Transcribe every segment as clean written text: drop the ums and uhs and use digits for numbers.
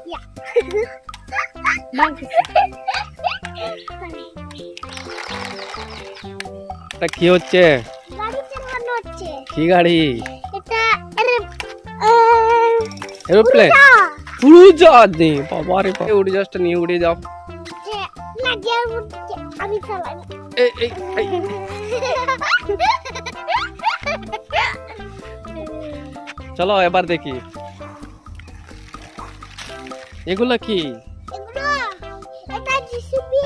ইয়া এটা কি হচ্ছে? গাড়ি চালানো হচ্ছে। কি গাড়ি? এটা এরোপ্লেন। উড়োজাহাজ বাবা রে বাবা, উড়োজাহাজটা নিয়ে উড়ে যাও। না আমি চালাই। এই এই এই। চলো এবার দেখি এগুলা কি? এটা জিসিবি,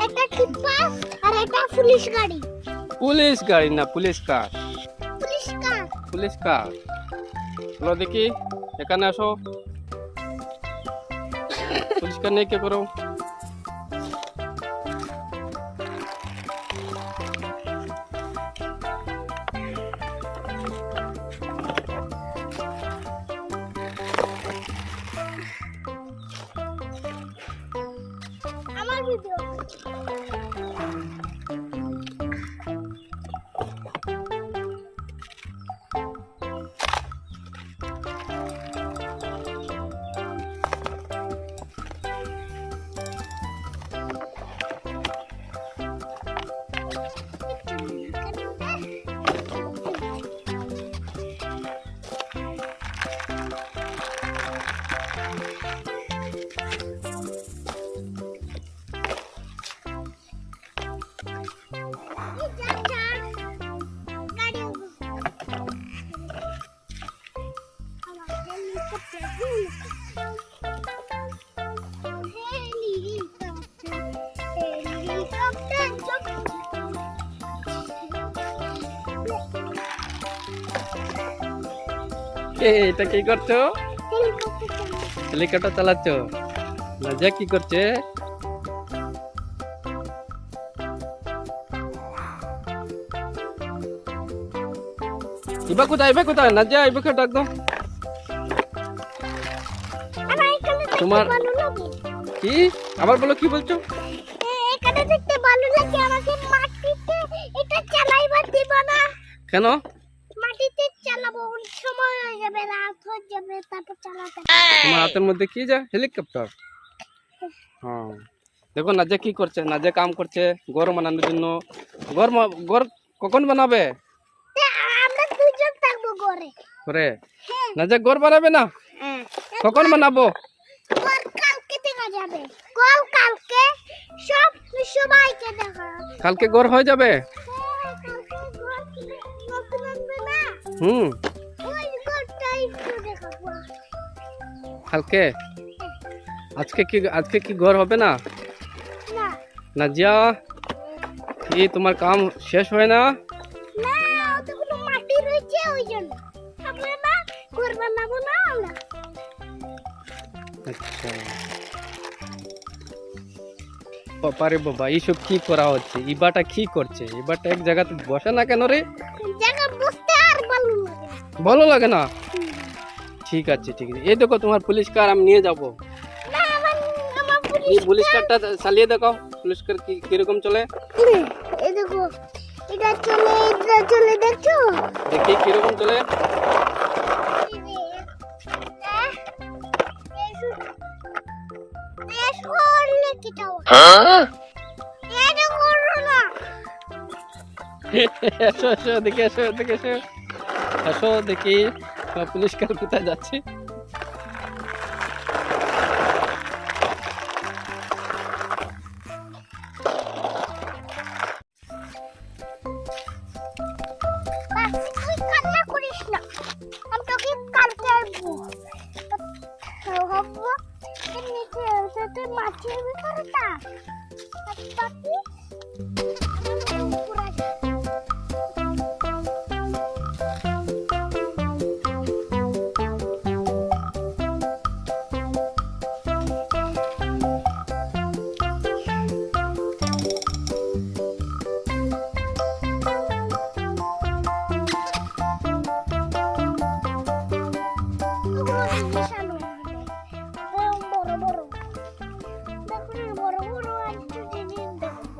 এটা টিপ্পার, আর এটা পুলিশ গাড়ি। পুলিশ গাড়ি না, পুলিশ কার। পুলিশ কার। পুলিশ কার। চলো দেখি, এখানে আসো। পুলিশ কার নিয়ে কে করো? আমার ভিডিও। এটা কি করছো? হেলিকপ্টার চালাচ্ছ? নাজিয়া কি করছে? ইবা কোথায়? ইবা কোথায়? নাজিয়া ইবাকে ডাক দাও। তোমার কি? আবার বলো, কি বলছো? এখানে দেখতে ভালো লাগে, আমাকে মাটিতে এটা চালাইবার দিব না। কেন? মাটিতে চালাবো, সময় হয়ে যাবে, রাত হয়ে যাবে, তারপর চালাতে। তোমার হাতের মধ্যে কি যা? হেলিকপ্টার। হ্যাঁ, দেখো নাজিয়া কি করছে। নাজিয়া কাম করছে ঘর বানানোর জন্য। ঘর কখন বানাবে? আমরা দুজন থাকবো ঘরে। করে নাজিয়া ঘর বানাবে না? কখন বানাবো? ঘর কালকে দেখা যাবে। কালকে সবাইকে দেখা যাবে। কালকে ঘর হয়ে যাবে? কালকে ঘর নতুন আনবে না, ওই ঘরটা একটু দেখাবো কালকে। আজকে কি ঘর হবে না? না নাজিয়া, কি তোমার কাম শেষ হয় না? না, ওতগুলো মাটি রয়েছে, ওই জন্য আমরা না ঘর বানাবো না আমরা। আচ্ছা বাবারে বাবা, এইসব কি করা হচ্ছে? ইবাটা কি করছে? ইবাটা এক জায়গাতে বসে না কেন রে? জায়গা বসতে আর ভালো লাগে না। ভালো লাগে না? ঠিক আছে ঠিক আছে, এই দেখো তোমার পুলিশ কার আমি নিয়ে যাবো। না, আমার এই পুলিশ কারটা চালিয়ে দেখো, পুলিশ কার কিরকম চলে। এই দেখো, এটা চলে দেখছো? দেখি কিরকম চলে। এসো এসো, দেখে এসো, দেখে এসো, এসো দেখি পুলিশ কার কোথায় যাচ্ছে। তুই কান্না করিস না, আমি তোকে কালকে আসবো। হবো নিচে তুই মাছের ভিতরে থাক। বড় বড়, দেখুন বড় বড় একটা জিনিস দেখুন।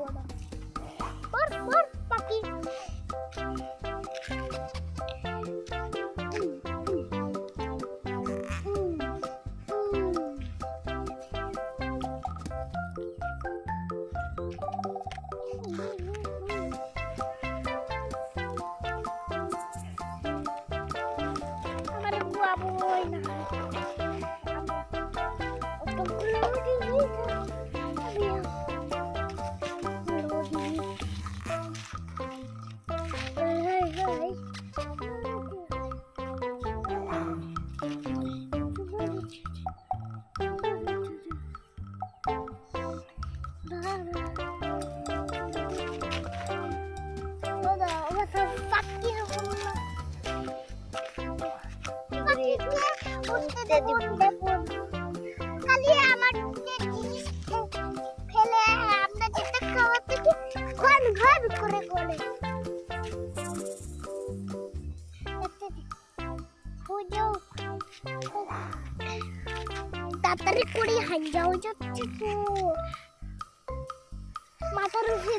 খালি আমার জিনিস ফেলে আমরা যেটা খাওয়াতে ঘন ঘন করে করে তাড়াতাড়ি করে হাঞ্জাও যাচ্ছে তো মাথার উপরে